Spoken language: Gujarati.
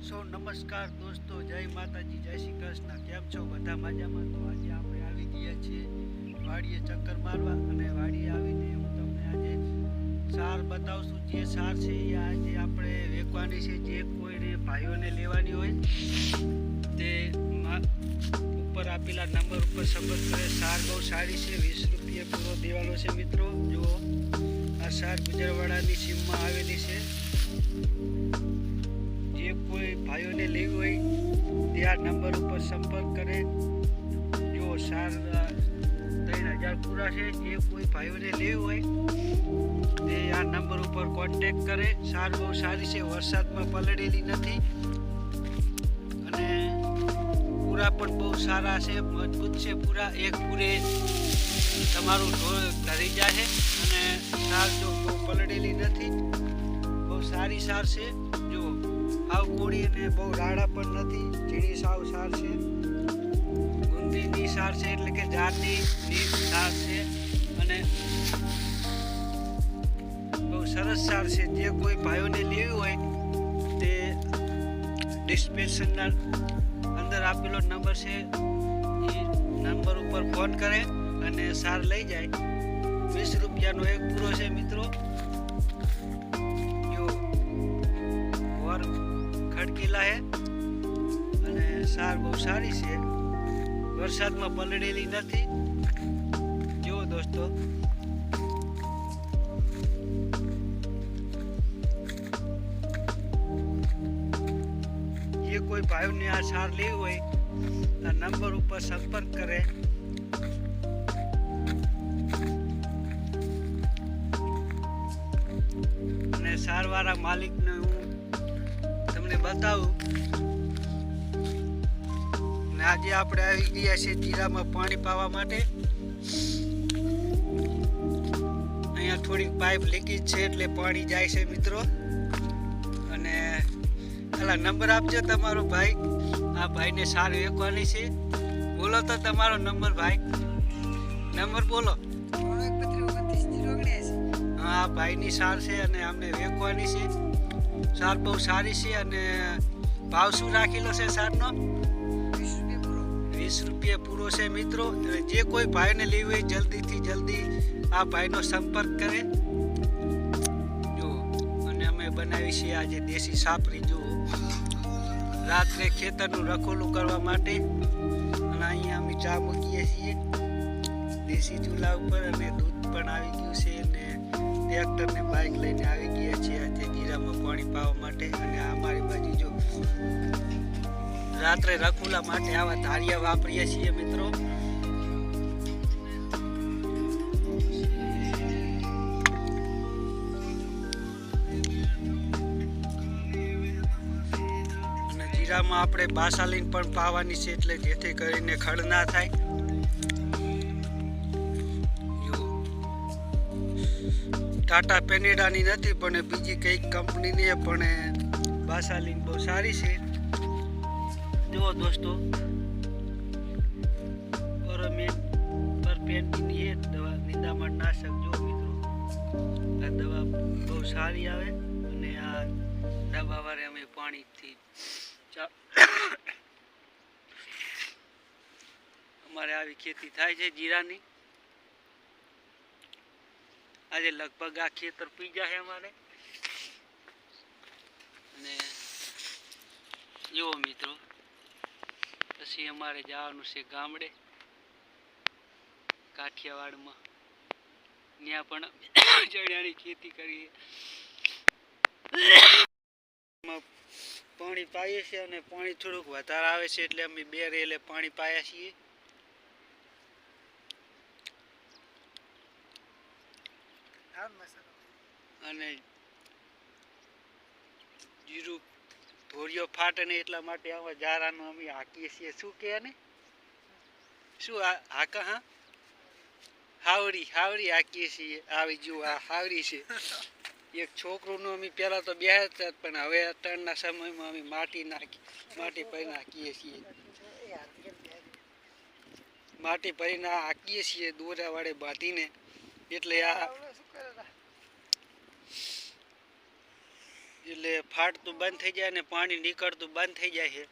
નમસ્કાર દોસ્તો, જય માતાજી, જય શ્રી કૃષ્ણ. કેમ છો બધા મજામાં? તો આજે આપણે આવી ગયા છીએ વાડીએ ચક્કર મારવા, અને વાડીએ આવીને હું તમને આજે સાર બતાવશું. જે સાર છે એ આજે આપણે વેચવાની છે. જે કોઈને ભાઈઓને લેવાની હોય તે ઉપર આપેલા નંબર ઉપર સંપર્ક કરે. સાર બહુ સારી છે, 20 રૂપિયા પૂરો દેવાનો છે મિત્રો. જો આ સાર ગુજરવાડાની સીમમાં આવેલી છે. જે કોઈ ભાઈઓને લેવી હોય તે આ નંબર ઉપર સંપર્ક કરે. જો સાર 3000 પૂરા છે. જે કોઈ ભાઈઓને લેવી હોય તે આ નંબર ઉપર કોન્ટેક્ટ કરે. સાર બહુ સારી છે, વરસાદમાં પલળેલી નથી, અને પૂરા પણ બહુ સારા છે, મજબૂત છે. પૂરા એક પૂરે તમારું ધરી જાય છે, અને સાર જો બહુ પલળેલી નથી, બહુ સારી સાર છે. જો સાવ કોળી અને બહુ રાડા પણ નથી, ઝીણી સાવ સાર છે. ગુંદીની સાર છે, એટલે કે જાતની સાર છે, અને બહુ સરસ સાર છે. જે કોઈ ભાઈઓને લેવી હોય તે ડિસ્ક્રિપ્શનના અંદર આપેલો નંબર છે, એ નંબર ઉપર ફોન કરે અને સાર લઈ જાય. 20 રૂપિયાનો એક પૂરો છે મિત્રો. ખડકીલા હે, અને સાર બહુ સારી છે, વરસાદમાં પલળેલી નથી. જુઓ દોસ્તો, જે કોઈ ભાઈઓને આ સાર લેવી હોય આ નંબર ઉપર સંપર્ક કરે. અને સારવાળા માલિકને હું તમને બતાવું. અને આજે આપણે આવી ગયા છીએ જીરામાં પાણી પાવા માટે. અહીંયા થોડીક પાઇપ લીકેજ છે, એટલે પાણી જાય છે મિત્રો. અને પેલા નંબર આપજો તમારો ભાઈ. આ ભાઈને સાર વેચવાની છે. બોલો તો તમારો નંબર ભાઈ, નંબર બોલો. હા, ભાઈની સાર છે અને અમને વેચવાની છે. સાર બહુ સારી છે. અને ભાવ શું રાખેલો છે સારનો? 20 રૂપિયા પૂરો છે મિત્રો. જે કોઈ ભાઈને લેવી હોય જલ્દીથી જલ્દી આ ભાઈનો સંપર્ક કરે. જો, અને અમે બનાવી છીએ આજે દેશી સાપરી. જો રાત્રે ખેતરનું રખોલું કરવા માટે. અને અહીંયા અમે ચા મૂકીએ છીએ દેશી ચૂલા ઉપર, અને દૂધ પણ આવી ગયું છે. અને ટ્રેક્ટર ને બાઇક લઈને આવી ગયા છીએ આજે જીરામાં પાણી પાવા માટે. અને અમારી બાજુ જો રાત્રે રખોલા માટે આવા ધારિયા વાપરીએ છીએ મિત્રો. અને જીરામાં આપણે બાસાલીન પણ પાવાની છે, એટલે જેથી કરીને ખડ ના થાય. ટાટા પેનેડાની નથી, પણ બીજી કઈક કંપનીની પણ બાસાલીન બહુ સારી છે. જુઓ દોસ્તો, પરપેન્ટની એ દવા નિંદામણ નાશક. જો મિત્રો, આ દવા બહુ સારી આવે. અને આ દવાવાળે અમે પાણીથી અમારે આવી ખેતી થાય છે જીરાની. આજે લગભગ આ ખેતર પી જાય અમારે. અને જુઓ મિત્રો, પછી અમારે જવાનું છે ગામડે, કાઠિયાવાડમાં. ત્યાં પણ ચણિયાની ખેતી કરીએ. પાણી પાઈએ છીએ, અને પાણી થોડુંક વધારે આવે છે, એટલે અમે 2 રેલે પાણી પાયા છીએ. અને જીરું ધોરિયો ફાટે ને એટલા માટે આવા જારાનું અમે હાકીએ છીએ. શું કહે ને, શું હાકા? હા, હાવડી હાકીએ છીએ. આવી જુઓ, આ હાવડી છે. એક છોકરોનું અમે પહેલાં તો બેહતા, પણ હવે અત્યારના સમયમાં અમે માટી ભરીને હાકીએ છીએ. માટી ભરીને હાકીએ છીએ દોરા વાળે બાંધીને. એટલે આ એટલે ફાટતું બંધ થઈ જાય અને પાણી નીકળતું બંધ થઈ જાય છે.